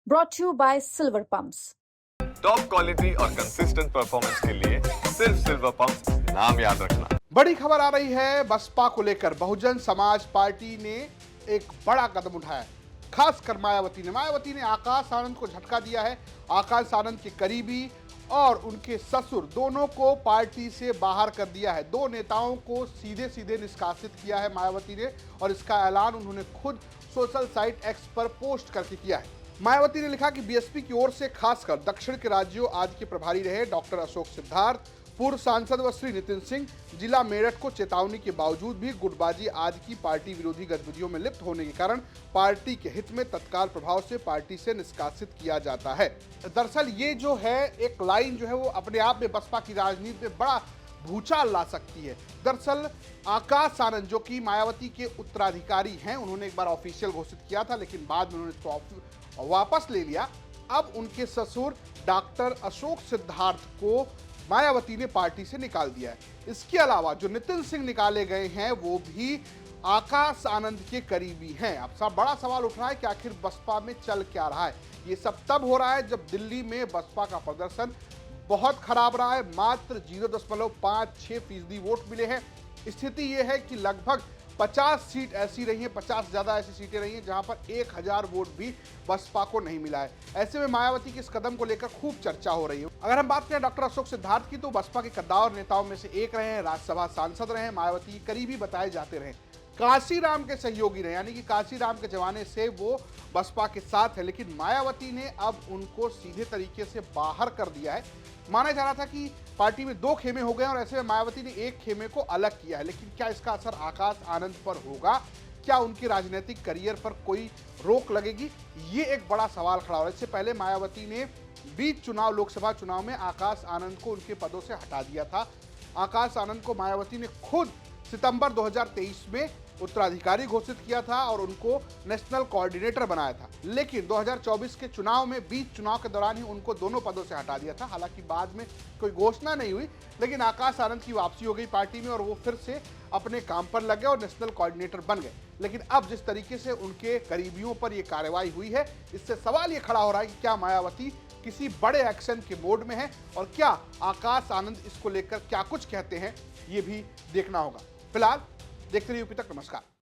brought to you by Silver Pumps. Top quality और consistent performance के लिए सिर्फ सिल्वर पंप नाम याद रखना। बड़ी खबर आ रही है बसपा को लेकर। बहुजन समाज पार्टी ने एक बड़ा कदम उठाया, खासकर मायावती ने आकाश आनंद को झटका दिया है। आकाश आनंद के करीबी और उनके ससुर दोनों को पार्टी से बाहर कर दिया है। दो नेताओं को सीधे सीधे निष्कासित किया है मायावती ने, और इसका ऐलान उन्होंने खुद सोशल साइट एक्स पर पोस्ट करके किया है। मायावती ने लिखा कि बीएसपी की ओर से खासकर दक्षिण के राज्यों आदि के प्रभारी रहे डॉक्टर अशोक सिद्धार्थ, पूर्व सांसद व श्री नितिन सिंह, जिला मेरठ को चेतावनी के बावजूद भी गुटबाजी आदि की पार्टी विरोधी गतिविधियों में लिप्त होने के कारण पार्टी के हित में तत्काल प्रभाव से पार्टी से निष्कासित किया जाता है। दरअसल ये जो है एक लाइन जो है वो अपने आप में बसपा की राजनीति में बड़ा भूचाल ला सकती है। दरअसल आकाश आनंद जो कि मायावती के उत्तराधिकारी हैं, उन्होंने एक बार ऑफिशियल घोषित किया था, लेकिन बाद में उन्होंने वापस ले लिया। अब उनके ससुर डॉक्टर अशोक सिद्धार्थ को मायावती ने पार्टी से निकाल दिया है। इसके अलावा जो नितिन सिंह निकाले गए हैं वो भी आकाश आनंद के करीबी हैं। अब सब बड़ा सवाल उठ रहा है कि आखिर बसपा में चल क्या रहा है। ये सब तब हो रहा है जब दिल्ली में बसपा का प्रदर्शन बहुत खराब रहा है। मात्र 0.56% वोट मिले हैं। स्थिति यह है कि लगभग 50 सीट ऐसी रही हैं, 50 से ज़्यादा ऐसी सीटें रही हैं जहां पर 1000 वोट भी बसपा को नहीं मिला है। ऐसे में मायावती के इस कदम को लेकर खूब चर्चा हो रही है। अगर हम बात करें डॉक्टर अशोक सिद्धार्थ की, तो बसपा के कद्दावर नेताओं में से एक रहे हैं, राज्यसभा सांसद रहे हैं, मायावती के करीबी बताए जाते रहे, काशीराम के सहयोगी रहे, यानी कि काशीराम के जमाने से वो बसपा के साथ है। लेकिन मायावती ने अब उनको सीधे तरीके से बाहर कर दिया है। माना जा रहा था कि पार्टी में दो खेमे हो गए और ऐसे में मायावती ने एक खेमे को अलग किया है। लेकिन क्या इसका असर आकाश आनंद पर होगा? क्या उनके राजनीतिक करियर पर कोई रोक लगेगी? ये एक बड़ा सवाल खड़ा हो रहा है। इससे पहले मायावती ने बीच चुनाव, लोकसभा चुनाव में आकाश आनंद को उनके पदों से हटा दिया था। आकाश आनंद को मायावती ने खुद सितंबर 2023 में उत्तराधिकारी घोषित किया था और उनको नेशनल कोऑर्डिनेटर बनाया था। लेकिन 2024 के चुनाव में, बीच चुनाव के दौरान ही उनको दोनों पदों से हटा दिया था। हालांकि बाद में कोई घोषणा नहीं हुई, लेकिन आकाश आनंद की वापसी हो गई पार्टी में और वो फिर से अपने काम पर लग गए और नेशनल कोऑर्डिनेटर बन गए। लेकिन अब जिस तरीके से उनके करीबियों पर यह कार्रवाई हुई है, इससे सवाल ये खड़ा हो रहा है कि क्या मायावती किसी बड़े एक्शन के मोड में है और क्या आकाश आनंद इसको लेकर क्या कुछ कहते हैं, ये भी देखना होगा। फिलहाल देखते रहिए यूपी तक। नमस्कार।